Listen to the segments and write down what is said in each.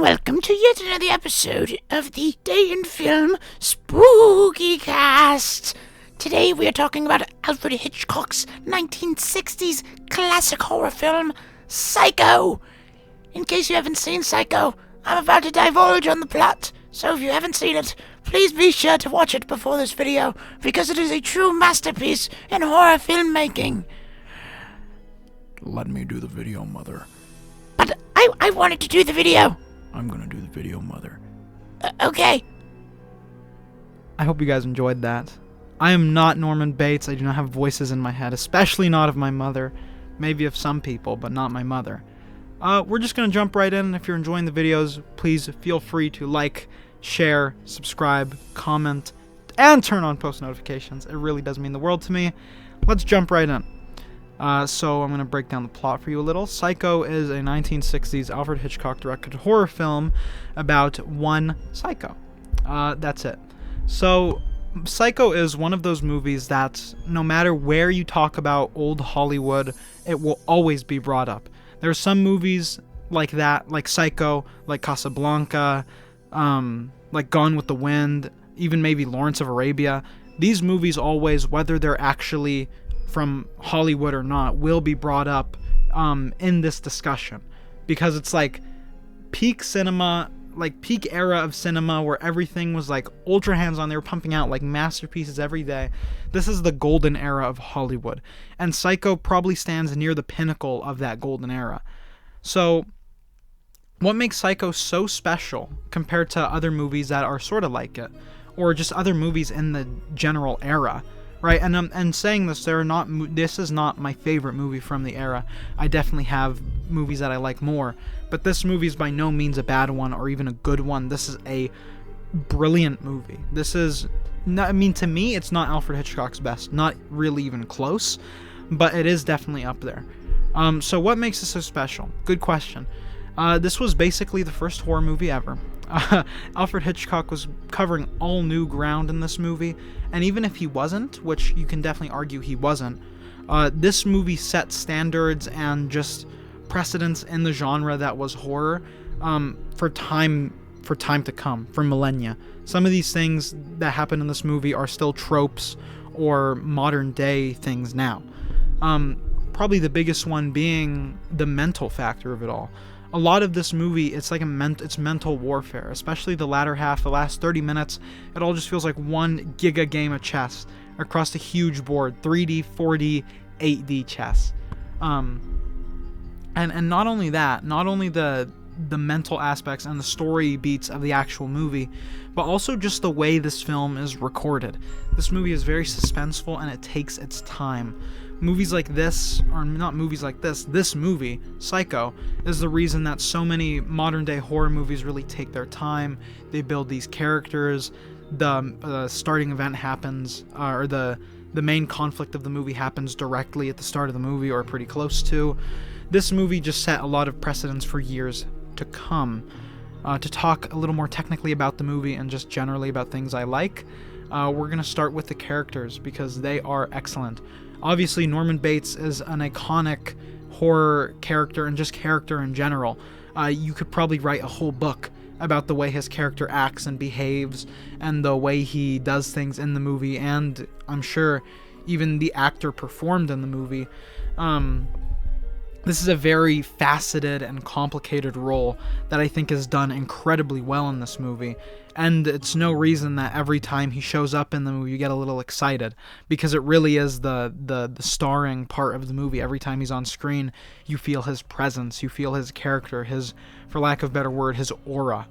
welcome to yet another episode of the Day in Film Spooky Cast. Today we are talking about Alfred Hitchcock's 1960s classic horror film, Psycho. In case you haven't seen Psycho, I'm about to divulge on the plot, so if you haven't seen it, please be sure to watch it before this video, because it is a true masterpiece in horror filmmaking. Let me do the video, Mother. But I wanted to do the video. I'm gonna do the video, Mother. Okay. I hope you guys enjoyed that. I am not Norman Bates. I do not have voices in my head, especially not of my mother. Maybe of some people, but not my mother. We're just going to jump right in. If you're enjoying the videos, please feel free to like, share, subscribe, comment, and turn on post notifications. It really does mean the world to me. Let's jump right in. So I'm going to break down the plot for you a little. Psycho is a 1960s Alfred Hitchcock directed horror film about one psycho. That's it. So Psycho is one of those movies that no matter where you talk about old Hollywood, it will always be brought up. There are some movies like that, like Psycho, like Casablanca, like Gone with the Wind, even maybe Lawrence of Arabia. These movies always, whether they're actually from Hollywood or not, will be brought up in this discussion, because it's like peak cinema, like peak era of cinema where everything was like ultra hands-on. They were pumping out like masterpieces every day. This is the golden era of Hollywood, and Psycho probably stands near the pinnacle of that golden era. So what makes Psycho so special compared to other movies that are sort of like it, or just other movies in the general era? Right, and saying this, this is not my favorite movie from the era. I definitely have movies that I like more, but this movie is by no means a bad one or even a good one. This is a brilliant movie. This is, I mean, to me, it's not Alfred Hitchcock's best, not really even close, but it is definitely up there. So what makes it so special? Good question. This was basically the first horror movie ever. Alfred Hitchcock was covering all new ground in this movie, and even if he wasn't, which you can definitely argue he wasn't, this movie set standards and just precedents in the genre that was horror for time to come, for millennia. Some of these things that happen in this movie are still tropes or modern day things now. Probably the biggest one being the mental factor of it all. A lot of this movie, it's like it's mental warfare, especially the latter half, the last 30 minutes. It all just feels like one giga game of chess across a huge board, 3D, 4D, 8D chess. And not only that, not only the mental aspects and the story beats of the actual movie, but also just the way this film is recorded. This movie is very suspenseful and it takes its time. Movies like this, or not movies like this movie, Psycho, is the reason that so many modern day horror movies really take their time. They build these characters, the starting event happens, or the main conflict of the movie happens directly at the start of the movie, or pretty close to. This movie just set a lot of precedents for years to come. To talk a little more technically about the movie and just generally about things I like, we're going to start with the characters, because they are excellent. Obviously, Norman Bates is an iconic horror character and just character in general. You could probably write a whole book about the way his character acts and behaves and the way he does things in the movie, and I'm sure even the actor performed in the movie. This is a very faceted and complicated role that I think is done incredibly well in this movie, and it's no reason that every time he shows up in the movie you get a little excited, because it really is the starring part of the movie. Every time he's on screen, you feel his presence, you feel his character, his, for lack of a better word, his aura.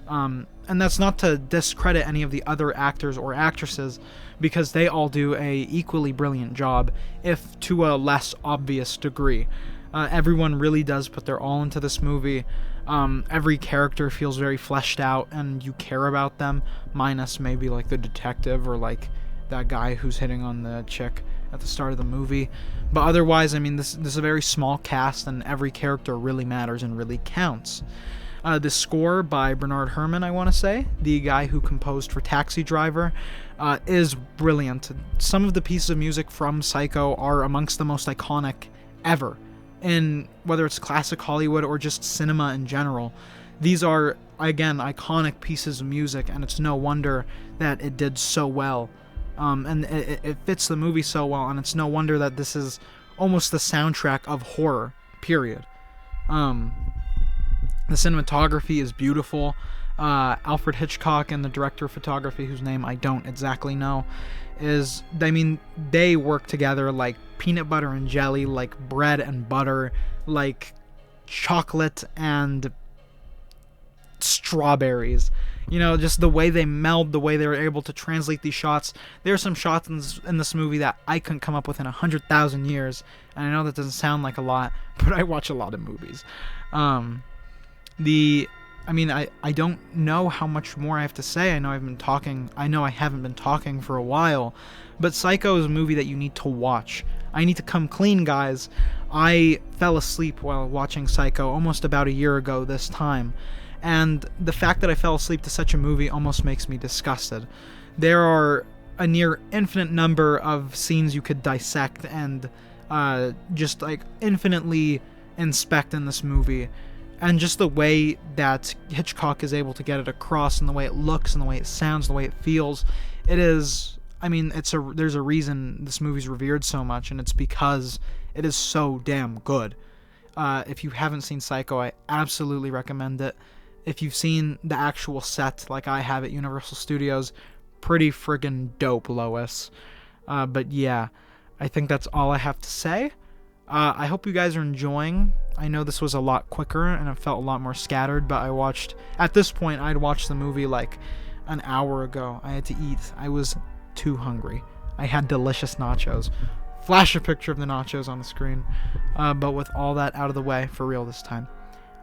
And that's not to discredit any of the other actors or actresses, because they all do a equally brilliant job, if to a less obvious degree. Everyone really does put their all into this movie. Every character feels very fleshed out and you care about them, minus maybe like the detective or like that guy who's hitting on the chick at the start of the movie. But otherwise, I mean, this is a very small cast and every character really matters and really counts. The score by Bernard Herrmann, I want to say, the guy who composed for Taxi Driver, is brilliant. Some of the pieces of music from Psycho are amongst the most iconic ever. In whether it's classic Hollywood or just cinema in general. These are, again, iconic pieces of music, and it's no wonder that it did so well. And it fits the movie so well, and it's no wonder that this is almost the soundtrack of horror, period. The cinematography is beautiful. Alfred Hitchcock and the director of photography, whose name I don't exactly know, they work together like peanut butter and jelly, like bread and butter, like chocolate and strawberries. Just the way they meld, the way they were able to translate these shots. There are some shots in this movie that I couldn't come up with in 100,000 years, and I know that doesn't sound like a lot, but I watch a lot of movies. I don't know how much more I have to say. I know I haven't been talking for a while, but Psycho is a movie that you need to watch. I need to come clean, guys. I fell asleep while watching Psycho almost about a year ago this time, and the fact that I fell asleep to such a movie almost makes me disgusted. There are a near infinite number of scenes you could dissect and just like infinitely inspect in this movie. And just the way that Hitchcock is able to get it across, and the way it looks, and the way it sounds, the way it feels, there's a reason this movie's revered so much, and it's because it is so damn good. If you haven't seen Psycho, I absolutely recommend it. If you've seen the actual set, like I have at Universal Studios, pretty friggin' dope, Lois. But yeah, I think that's all I have to say. I hope you guys are enjoying. I know this was a lot quicker and it felt a lot more scattered, but at this point, I'd watched the movie like an hour ago. I had to eat. I was too hungry. I had delicious nachos. Flash a picture of the nachos on the screen. But with all that out of the way, for real this time,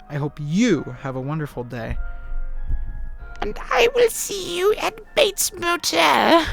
I hope you have a wonderful day. And I will see you at Bates Motel.